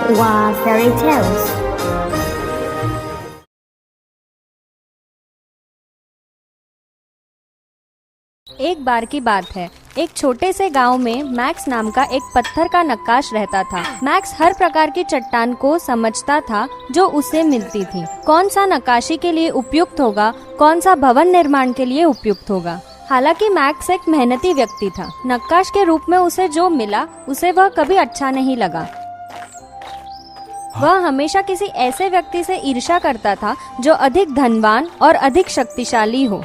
Wow Fairy Tales। एक बार की बात है, एक छोटे से गांव में मैक्स नाम का एक पत्थर का नक्काश रहता था। मैक्स हर प्रकार की चट्टान को समझता था जो उसे मिलती थी। कौन सा नक्काशी के लिए उपयुक्त होगा, कौन सा भवन निर्माण के लिए उपयुक्त होगा। हालांकि मैक्स एक मेहनती व्यक्ति था। नक्काश के रूप में उसे जो मिला उसे वह कभी अच्छा नहीं लगा। वह हमेशा किसी ऐसे व्यक्ति से ईर्ष्या करता था जो अधिक धनवान और अधिक शक्तिशाली हो।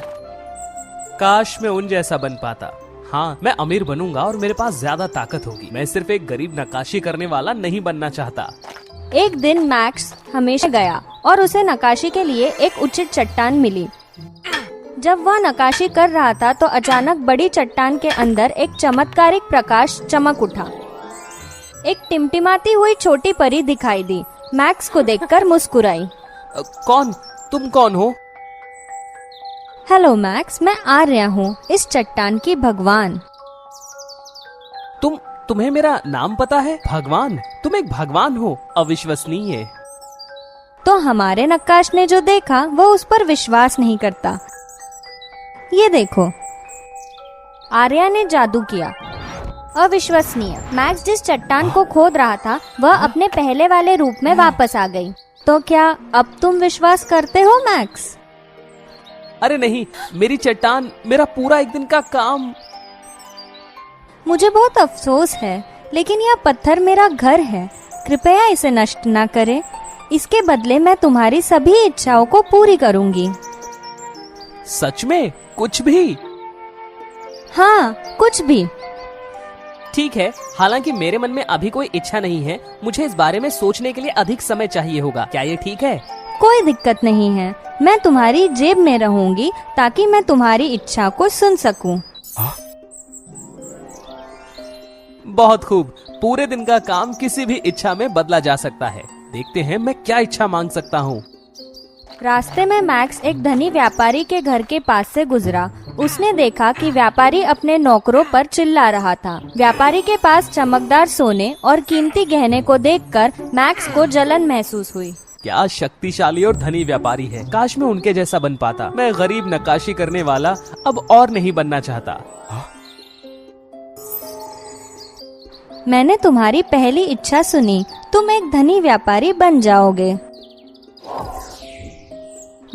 काश मैं उन जैसा बन पाता। हाँ, मैं अमीर बनूंगा और मेरे पास ज्यादा ताकत होगी। मैं सिर्फ एक गरीब नक्काशी करने वाला नहीं बनना चाहता। एक दिन मैक्स हमेशा गया और उसे नक्काशी के लिए एक उचित चट्टान मिली। जब वह नक्काशी कर रहा था तो अचानक बड़ी चट्टान के अंदर एक चमत्कारिक प्रकाश चमक उठा। एक टिमटिमाती हुई छोटी परी दिखाई दी। मैक्स को देखकर मुस्कुराई। कौन? तुम कौन हो? हेलो मैक्स, मैं आर्या हूँ, इस चट्टान की भगवान। तुम्हें मेरा नाम पता है? भगवान? तुम एक भगवान हो? अविश्वसनीय। तो हमारे नक्काश ने जो देखा वो उस पर विश्वास नहीं करता। ये देखो, आर्या ने जादू किया। अविश्वसनीय। मैक्स जिस चट्टान को खोद रहा था वह अपने पहले वाले रूप में वापस आ गई। तो क्या अब तुम विश्वास करते हो मैक्स? अरे नहीं, मेरी चट्टान, मेरा पूरा एक दिन का काम। मुझे बहुत अफसोस है, लेकिन यह पत्थर मेरा घर है। कृपया इसे नष्ट न करें। इसके बदले मैं तुम्हारी सभी इच्छाओं को पूरी करूंगी। सच में? कुछ भी? हाँ, कुछ भी। ठीक है, हालांकि मेरे मन में अभी कोई इच्छा नहीं है। मुझे इस बारे में सोचने के लिए अधिक समय चाहिए होगा। क्या ये ठीक है? कोई दिक्कत नहीं है। मैं तुम्हारी जेब में रहूंगी ताकि मैं तुम्हारी इच्छा को सुन सकूं। बहुत खूब। पूरे दिन का काम किसी भी इच्छा में बदला जा सकता है। देखते हैं मैं क्या इच्छा मांग सकता हूँ। रास्ते में मैक्स एक धनी व्यापारी के घर के पास से गुजरा। उसने देखा कि व्यापारी अपने नौकरों पर चिल्ला रहा था। व्यापारी के पास चमकदार सोने और कीमती गहने को देखकर मैक्स को जलन महसूस हुई। क्या शक्तिशाली और धनी व्यापारी है। काश मैं उनके जैसा बन पाता। मैं गरीब नक्काशी करने वाला अब और नहीं बनना चाहता। मैंने तुम्हारी पहली इच्छा सुनी। तुम एक धनी व्यापारी बन जाओगे।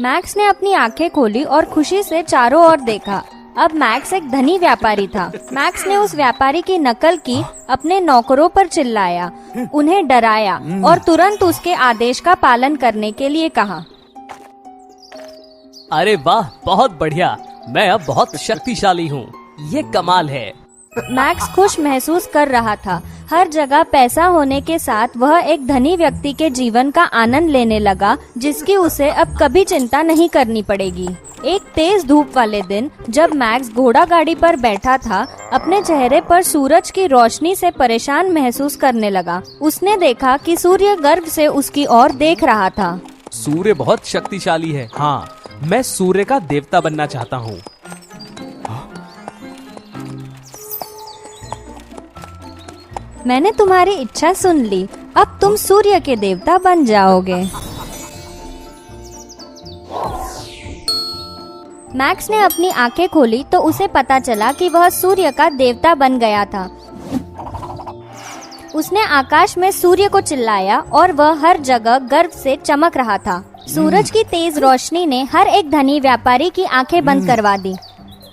मैक्स ने अपनी आंखें खोली और खुशी से चारों ओर देखा। अब मैक्स एक धनी व्यापारी था। मैक्स ने उस व्यापारी की नकल की, अपने नौकरों पर चिल्लाया, उन्हें डराया और तुरंत उसके आदेश का पालन करने के लिए कहा। अरे वाह, बहुत बढ़िया। मैं अब बहुत शक्तिशाली हूँ। ये कमाल है। मैक्स खुश महसूस कर रहा था। हर जगह पैसा होने के साथ वह एक धनी व्यक्ति के जीवन का आनंद लेने लगा, जिसकी उसे अब कभी चिंता नहीं करनी पड़ेगी। एक तेज धूप वाले दिन जब मैक्स घोड़ा गाड़ी पर बैठा था, अपने चेहरे पर सूरज की रोशनी से परेशान महसूस करने लगा। उसने देखा कि सूर्य गर्व से उसकी ओर देख रहा था। सूर्य बहुत शक्तिशाली है। हाँ, मैं सूर्य का देवता बनना चाहता हूँ। मैंने तुम्हारी इच्छा सुन ली। अब तुम सूर्य के देवता बन जाओगे। मैक्स ने अपनी आंखें खोली तो उसे पता चला कि वह सूर्य का देवता बन गया था। उसने आकाश में सूर्य को चिल्लाया और वह हर जगह गर्व से चमक रहा था। सूरज की तेज रोशनी ने हर एक धनी व्यापारी की आंखें बंद करवा दी।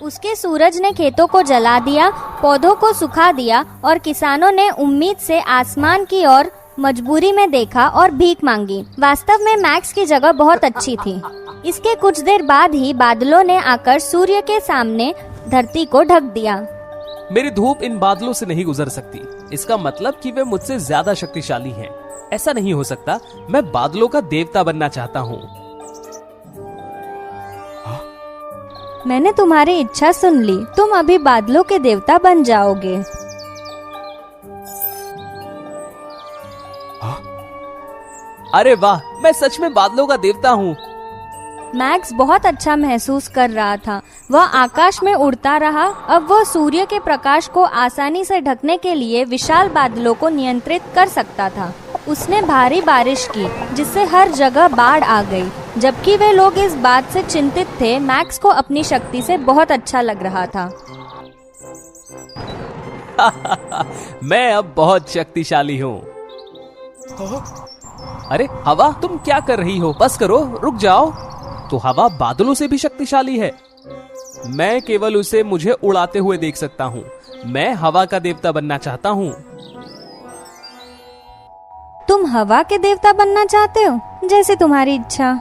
उसके सूरज ने खेतों को जला दिया, पौधों को सुखा दिया और किसानों ने उम्मीद से आसमान की ओर मजबूरी में देखा और भीख मांगी। वास्तव में मैक्स की जगह बहुत अच्छी थी। इसके कुछ देर बाद ही बादलों ने आकर सूर्य के सामने धरती को ढक दिया। मेरी धूप इन बादलों से नहीं गुजर सकती। इसका मतलब कि वे मुझसे ज्यादा शक्तिशाली हैं। ऐसा नहीं हो सकता। मैं बादलों का देवता बनना चाहता हूँ। मैंने तुम्हारी इच्छा सुन ली। तुम अभी बादलों के देवता बन जाओगे। अरे वाह, मैं सच में बादलों का देवता हूँ। मैक्स बहुत अच्छा महसूस कर रहा था। वह आकाश में उड़ता रहा। अब वह सूर्य के प्रकाश को आसानी से ढकने के लिए विशाल बादलों को नियंत्रित कर सकता था। उसने भारी बारिश की जिससे हर जगह बाढ़ आ गई। जबकि वे लोग इस बात से चिंतित थे, मैक्स को अपनी शक्ति से बहुत अच्छा लग रहा था। मैं अब बहुत शक्तिशाली हूँ। अरे हवा, तुम क्या कर रही हो? बस करो, रुक जाओ। तो हवा बादलों से भी शक्तिशाली है। मैं केवल उसे मुझे उड़ाते हुए देख सकता हूँ। मैं हवा का देवता बनना चाहता हूँ। तुम हवा के देवता बनना चाहते हो? जैसे तुम्हारी इच्छा।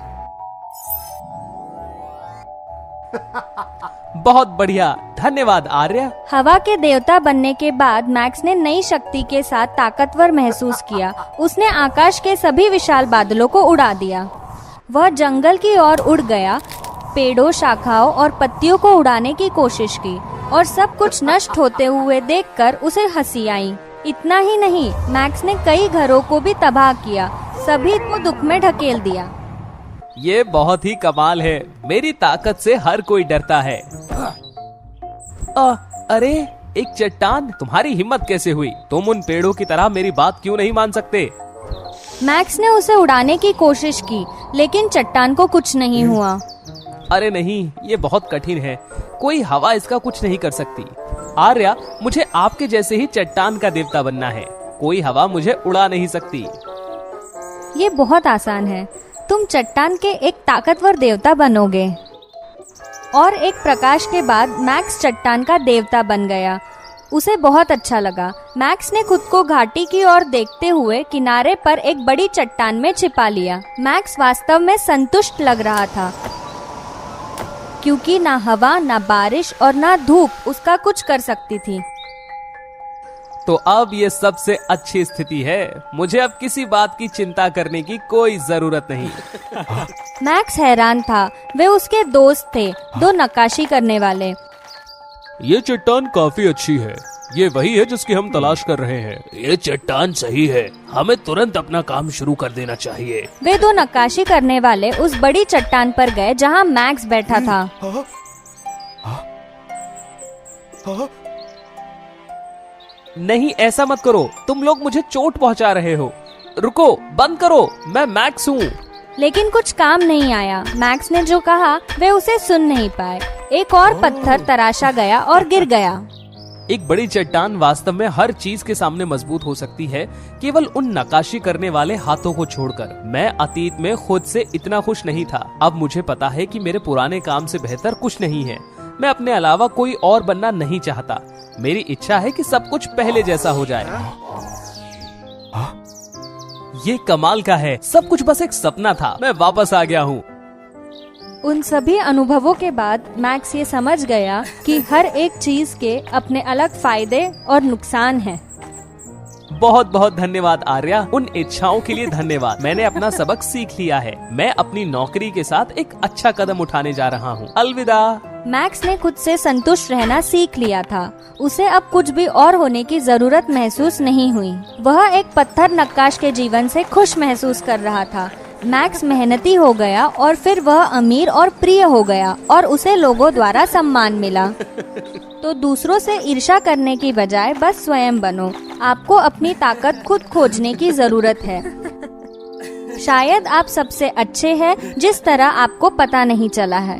बहुत बढ़िया, धन्यवाद आर्या। हवा के देवता बनने के बाद मैक्स ने नई शक्ति के साथ ताकतवर महसूस किया। उसने आकाश के सभी विशाल बादलों को उड़ा दिया। वह जंगल की ओर उड़ गया, पेड़ों, शाखाओं और पत्तियों को उड़ाने की कोशिश की और सब कुछ नष्ट होते हुए देखकर उसे हंसी आई। इतना ही नहीं, मैक्स ने कई घरों को भी तबाह किया, सभी को दुख में ढकेल दिया। ये बहुत ही कमाल है। मेरी ताकत से हर कोई डरता है। अरे एक चट्टान, तुम्हारी हिम्मत कैसे हुई? तुम उन पेड़ों की तरह मेरी बात क्यों नहीं मान सकते? मैक्स ने उसे उड़ाने की कोशिश की, लेकिन चट्टान को कुछ नहीं हुआ। अरे नहीं, ये बहुत कठिन है। कोई हवा इसका कुछ नहीं कर सकती। आर्या, मुझे आपके जैसे ही चट्टान का देवता बनना है। कोई हवा मुझे उड़ा नहीं सकती। ये बहुत आसान है। तुम चट्टान के एक ताकतवर देवता बनोगे। और एक प्रकाश के बाद मैक्स चट्टान का देवता बन गया। उसे बहुत अच्छा लगा। मैक्स ने खुद को घाटी की ओर देखते हुए किनारे पर एक बड़ी चट्टान में छिपा लिया। मैक्स वास्तव में संतुष्ट लग रहा था, क्योंकि ना हवा, ना बारिश और ना धूप उसका कुछ कर सकती थी। तो अब ये सबसे अच्छी स्थिति है। मुझे अब किसी बात की चिंता करने की कोई जरूरत नहीं। मैक्स हैरान था। वे उसके दोस्त थे, दो नक्काशी करने वाले। ये चट्टान काफी अच्छी है। ये वही है जिसकी हम तलाश कर रहे हैं। ये चट्टान सही है। हमें तुरंत अपना काम शुरू कर देना चाहिए। वे दो नक्काशी करने वाले उस बड़ी चट्टान पर गए जहां मैक्स बैठा था। नहीं, ऐसा मत करो। तुम लोग मुझे चोट पहुंचा रहे हो। रुको, बंद करो। मैं मैक्स हूँ। लेकिन कुछ काम नहीं आया। मैक्स ने जो कहा वे उसे सुन नहीं पाए। एक और पत्थर तराशा गया और गिर गया। एक बड़ी चट्टान वास्तव में हर चीज के सामने मजबूत हो सकती है, केवल उन नक्काशी करने वाले हाथों को छोड़कर। मैं अतीत में खुद से इतना खुश नहीं था। अब मुझे पता है कि मेरे पुराने काम से बेहतर कुछ नहीं है। मैं अपने अलावा कोई और बनना नहीं चाहता। मेरी इच्छा है कि सब कुछ पहले जैसा हो जाए। ये कमाल का है। सब कुछ बस एक सपना था। मैं वापस आ गया हूँ। उन सभी अनुभवों के बाद मैक्स ये समझ गया कि हर एक चीज के अपने अलग फायदे और नुकसान हैं। बहुत बहुत धन्यवाद आर्या। उन इच्छाओं के लिए धन्यवाद। मैंने अपना सबक सीख लिया है। मैं अपनी नौकरी के साथ एक अच्छा कदम उठाने जा रहा हूँ। अलविदा। मैक्स ने खुद से संतुष्ट रहना सीख लिया था। उसे अब कुछ भी और होने की जरूरत महसूस नहीं हुई। वह एक पत्थर नक्काश के जीवन से खुश महसूस कर रहा था। मैक्स मेहनती हो गया और फिर वह अमीर और प्रिय हो गया और उसे लोगों द्वारा सम्मान मिला। तो दूसरों से ईर्ष्या करने की बजाय बस स्वयं बनो। आपको अपनी ताकत खुद खोजने की जरूरत है। शायद आप सबसे अच्छे हैं जिस तरह आपको पता नहीं चला है।